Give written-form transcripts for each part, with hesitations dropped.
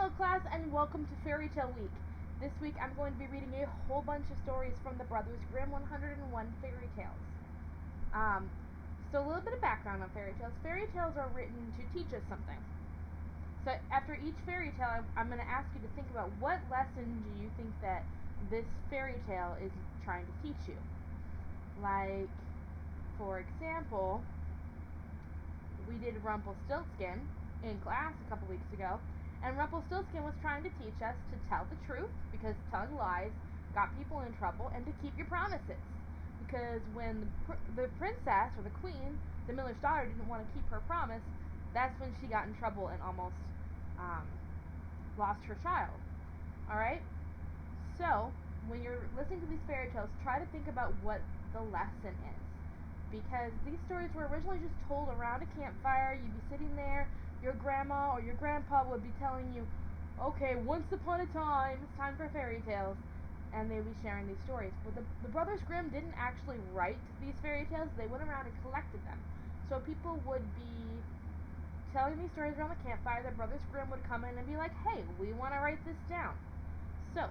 Hello class and welcome to Fairy Tale Week. This week I'm going to be reading a whole bunch of stories from the Brothers Grimm 101 Fairy Tales. So a little bit of background on fairy tales. Fairy tales are written to teach us something. So after each fairy tale I'm going to ask you to think about what lesson do you think that this fairy tale is trying to teach you. Like, for example, we did Rumpelstiltskin in class a couple weeks ago. And Rumpelstiltskin was trying to teach us to tell the truth, because telling lies got people in trouble, and to keep your promises. Because when the princess, or the queen, the miller's daughter, didn't want to keep her promise, that's when she got in trouble and almost lost her child. Alright? So, when you're listening to these fairy tales, try to think about what the lesson is. Because these stories were originally just told around a campfire. You'd be sitting there, your grandma or your grandpa would be telling you, okay, once upon a time, it's time for fairy tales, and they'd be sharing these stories. But the Brothers Grimm didn't actually write these fairy tales, they went around and collected them. So people would be telling these stories around the campfire, the Brothers Grimm would come in and be like, hey, we want to write this down. So,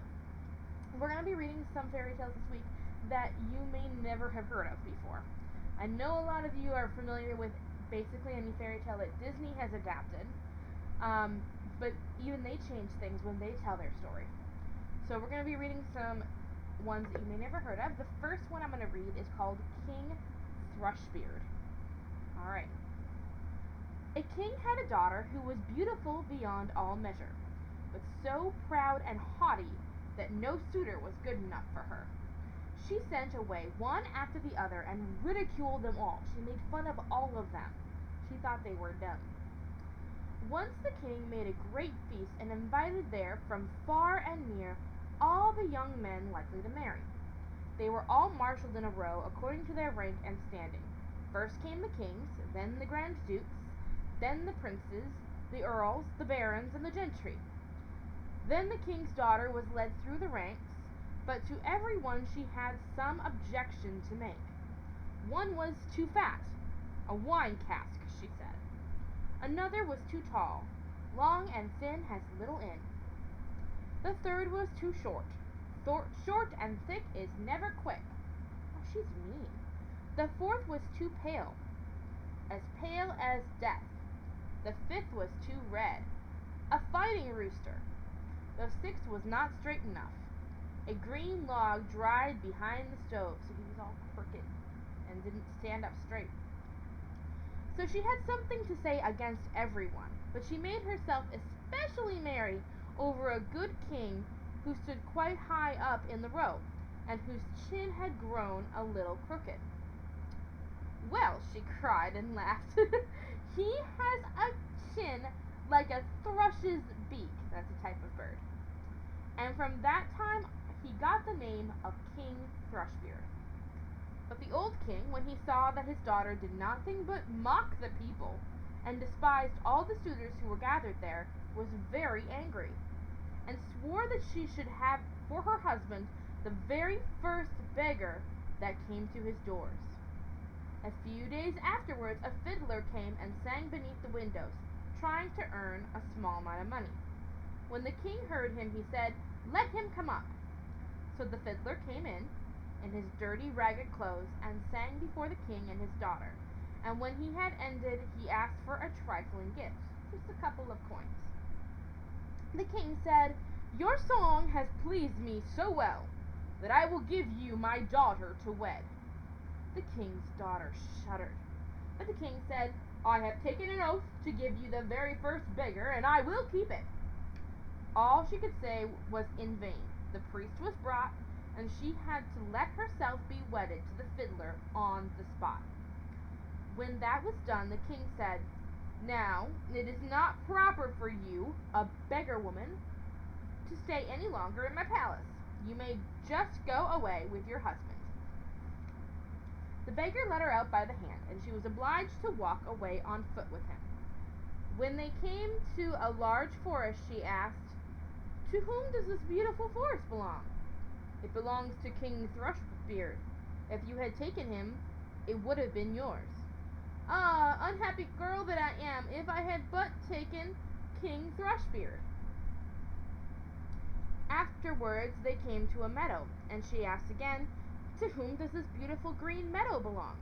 we're going to be reading some fairy tales this week that you may never have heard of before. I know a lot of you are familiar with basically any fairy tale that Disney has adapted, but even they change things when they tell their story. So we're going to be reading some ones that you may never heard of. The first one I'm going to read is called King Thrushbeard. Alright. A king had a daughter who was beautiful beyond all measure, but so proud and haughty that no suitor was good enough for her. She sent away one after the other and ridiculed them all. She made fun of all of them. She thought they were dumb. Once the king made a great feast and invited there from far and near all the young men likely to marry. They were all marshaled in a row according to their rank and standing. First came the kings, then the grand dukes, then the princes, the earls, the barons, and the gentry. Then the king's daughter was led through the ranks, but to every one she had some objection to make. One was too fat, a wine cask, she said. Another was too tall, long and thin has little in. The third was too short. Short and thick is never quick. Oh, she's mean. The fourth was too pale as death. The fifth was too red, a fighting rooster. The sixth was not straight enough, a green log dried behind the stove, so he was all crooked and didn't stand up straight. So she had something to say against everyone, but she made herself especially merry over a good king who stood quite high up in the row, and whose chin had grown a little crooked. Well, she cried and laughed, he has a chin like a thrush's beak. That's a type of bird. And from that time he got the name of King Thrushbeard. But the old king, when he saw that his daughter did nothing but mock the people, and despised all the suitors who were gathered there, was very angry, and swore that she should have for her husband the very first beggar that came to his doors. A few days afterwards a fiddler came and sang beneath the windows, trying to earn a small amount of money. When the king heard him, he said, "Let him come up." So the fiddler came in his dirty, ragged clothes, and sang before the king and his daughter. And when he had ended, he asked for a trifling gift, just a couple of coins. The king said, "Your song has pleased me so well that I will give you my daughter to wed." The king's daughter shuddered, but the king said, "I have taken an oath to give you the very first beggar, and I will keep it." All she could say was in vain. The priest was brought, and she had to let herself be wedded to the fiddler on the spot. When that was done, the king said, "Now, it is not proper for you, a beggar woman, to stay any longer in my palace. You may just go away with your husband." The beggar led her out by the hand, and she was obliged to walk away on foot with him. When they came to a large forest, she asked, "To whom does this beautiful forest belong?" "It belongs to King Thrushbeard. If you had taken him, it would have been yours." "Ah, unhappy girl that I am, if I had but taken King Thrushbeard." Afterwards they came to a meadow, and she asked again, "To whom does this beautiful green meadow belong?"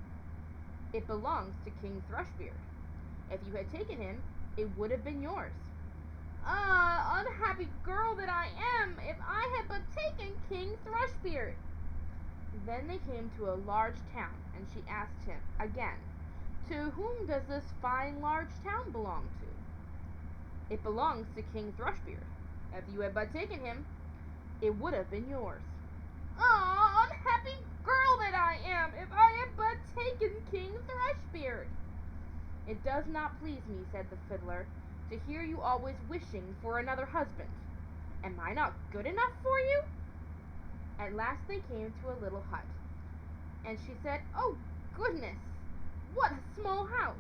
"It belongs to King Thrushbeard. If you had taken him, it would have been yours." "Ah, unhappy girl that I am! If I had but taken King Thrushbeard!" Then they came to a large town, and she asked him again, "To whom does this fine large town belong to?" "It belongs to King Thrushbeard. If you had but taken him, it would have been yours." "Ah, unhappy girl that I am! If I had but taken King Thrushbeard!" "It does not please me," said the fiddler, "to hear you always wishing for another husband. Am I not good enough for you?" At last they came to a little hut, and she said, "Oh, goodness! What a small house!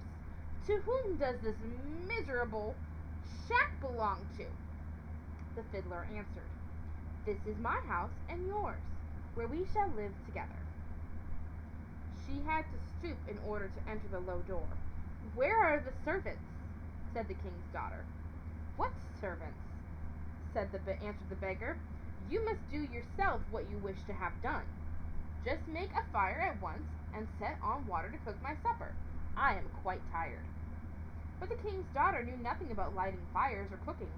To whom does this miserable shack belong to?" The fiddler answered, "This is my house and yours, where we shall live together." She had to stoop in order to enter the low door. "Where are the servants?" said the king's daughter. "What servants?" answered the beggar. "You must do yourself what you wish to have done. Just make a fire at once, and set on water to cook my supper. I am quite tired." But the king's daughter knew nothing about lighting fires or cooking,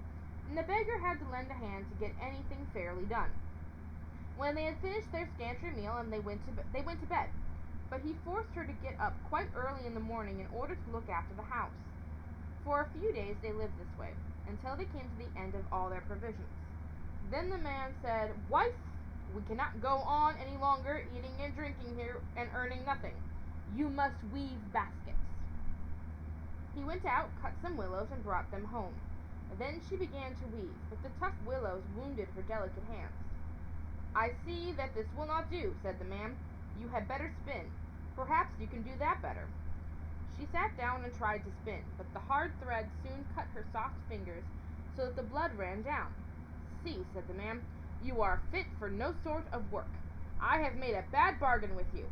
and the beggar had to lend a hand to get anything fairly done. When they had finished their scanty meal, and they went to bed, but he forced her to get up quite early in the morning in order to look after the house. For a few days they lived this way, until they came to the end of all their provisions. Then the man said, "Wife, we cannot go on any longer eating and drinking here and earning nothing. You must weave baskets." He went out, cut some willows, and brought them home. Then she began to weave, but the tough willows wounded her delicate hands. "I see that this will not do," said the man. "You had better spin. Perhaps you can do that better." She sat down and tried to spin, but the hard thread soon cut her soft fingers so that the blood ran down. "See," said the man, "you are fit for no sort of work. I have made a bad bargain with you.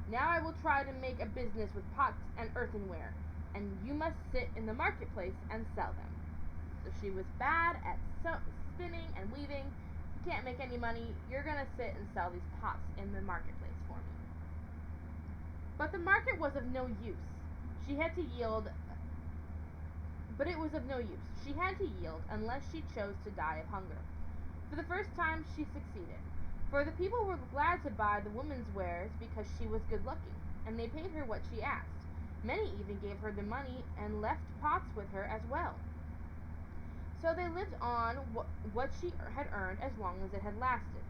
Now I will try to make a business with pots and earthenware, and you must sit in the marketplace and sell them." So she was bad at spinning and weaving. "You can't make any money. You're going to sit and sell these pots in the marketplace for me." But the market was of no use. She had to yield, but it was of no use. She had to yield unless she chose to die of hunger. For the first time she succeeded, for the people were glad to buy the woman's wares because she was good-looking, and they paid her what she asked. Many even gave her the money and left pots with her as well. So they lived on what she had earned as long as it had lasted.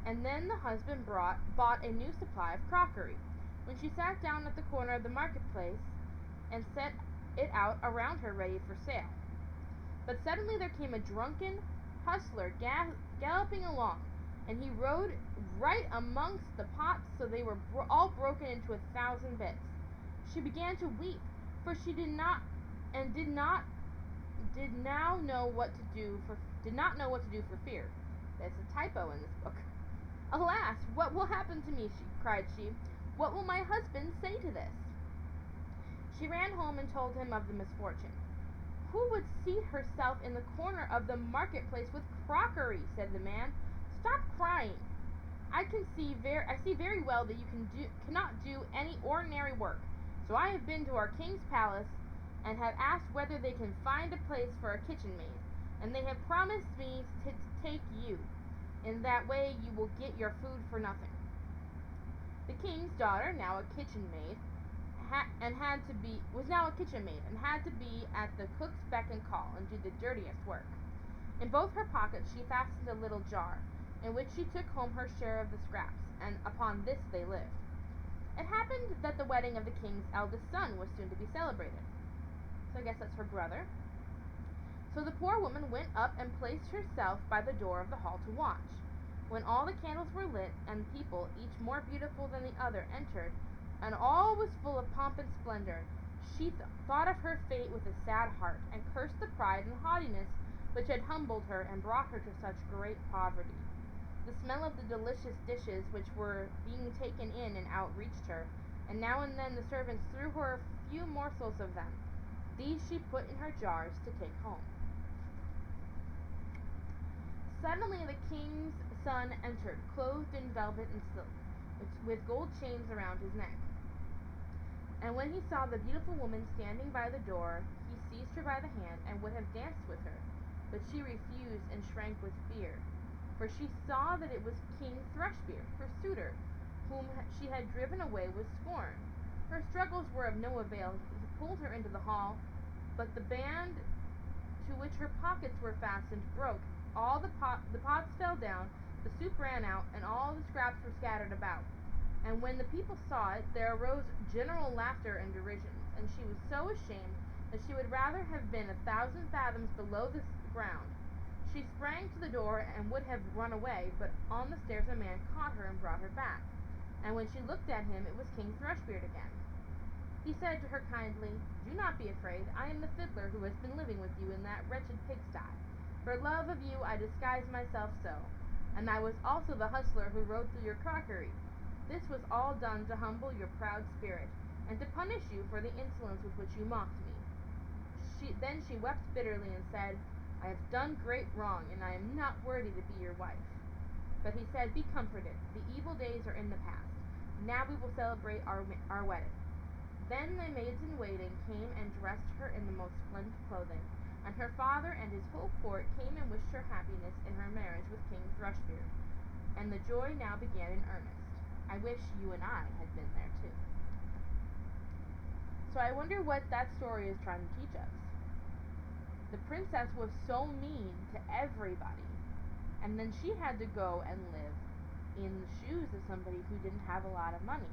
And then the husband bought a new supply of crockery, when she sat down at the corner of the marketplace and set it out around her ready for sale. But suddenly there came a drunken hustler galloping along, and he rode right amongst the pots, so they were all broken into 1,000 bits. She began to weep, for she did not know what to do for fear. There's a typo in this book. "Alas, what will happen to me?" cried she. "What will my husband say to this?" She ran home and told him of the misfortune. "Who would seat herself in the corner of the marketplace with crockery?" said the man. "Stop crying. I see very well that you cannot do any ordinary work. So I have been to our king's palace and have asked whether they can find a place for a kitchen maid, and they have promised me to take you. In that way you will get your food for nothing." The king's daughter, now a kitchen maid, was now a kitchen maid, and had to be at the cook's beck and call, and do the dirtiest work. In both her pockets she fastened a little jar, in which she took home her share of the scraps, and upon this they lived. It happened that the wedding of the king's eldest son was soon to be celebrated. So I guess that's her brother. So the poor woman went up and placed herself by the door of the hall to watch. When all the candles were lit, and people, each more beautiful than the other, entered, and all was full of pomp and splendor, she thought of her fate with a sad heart, and cursed the pride and haughtiness which had humbled her and brought her to such great poverty. The smell of the delicious dishes which were being taken in and out reached her, and now and then the servants threw her a few morsels of them. These she put in her jars to take home. Suddenly the king's son entered, clothed in velvet and silk, with gold chains around his neck. And when he saw the beautiful woman standing by the door, he seized her by the hand and would have danced with her. But she refused and shrank with fear, for she saw that it was King Thrushbeard, her suitor, whom she had driven away with scorn. Her struggles were of no avail. He pulled her into the hall, but the band to which her pockets were fastened broke. All the pots fell down, the soup ran out, and all the scraps were scattered about. And when the people saw it, there arose general laughter and derision, and she was so ashamed that she would rather have been 1,000 fathoms below the ground. She sprang to the door and would have run away, but on the stairs a man caught her and brought her back. And when she looked at him, it was King Thrushbeard again. He said to her kindly, "Do not be afraid. I am the fiddler who has been living with you in that wretched pigsty. For love of you I disguised myself so, and I was also the hustler who rode through your crockery. This was all done to humble your proud spirit, and to punish you for the insolence with which you mocked me." Then she wept bitterly and said, "I have done great wrong, and I am not worthy to be your wife." But he said, "Be comforted. The evil days are in the past. Now we will celebrate our wedding." Then the maids-in-waiting came and dressed her in the most splendid clothing, and her father and his whole court came and wished her happiness in her marriage with King Thrushbeard. And the joy now began in earnest. I wish you and I had been there too. So I wonder what that story is trying to teach us. The princess was so mean to everybody, and then she had to go and live in the shoes of somebody who didn't have a lot of money,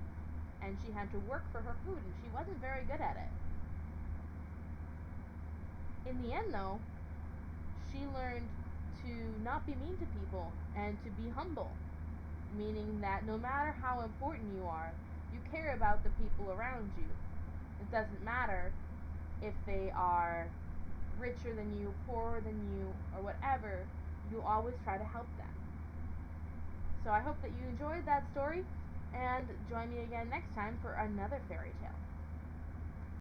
and she had to work for her food, and she wasn't very good at it. In the end, though, she learned to not be mean to people and to be humble, meaning that no matter how important you are, you care about the people around you. It doesn't matter if they are richer than you, poorer than you, or whatever, you always try to help them. So I hope that you enjoyed that story, and join me again next time for another fairy tale.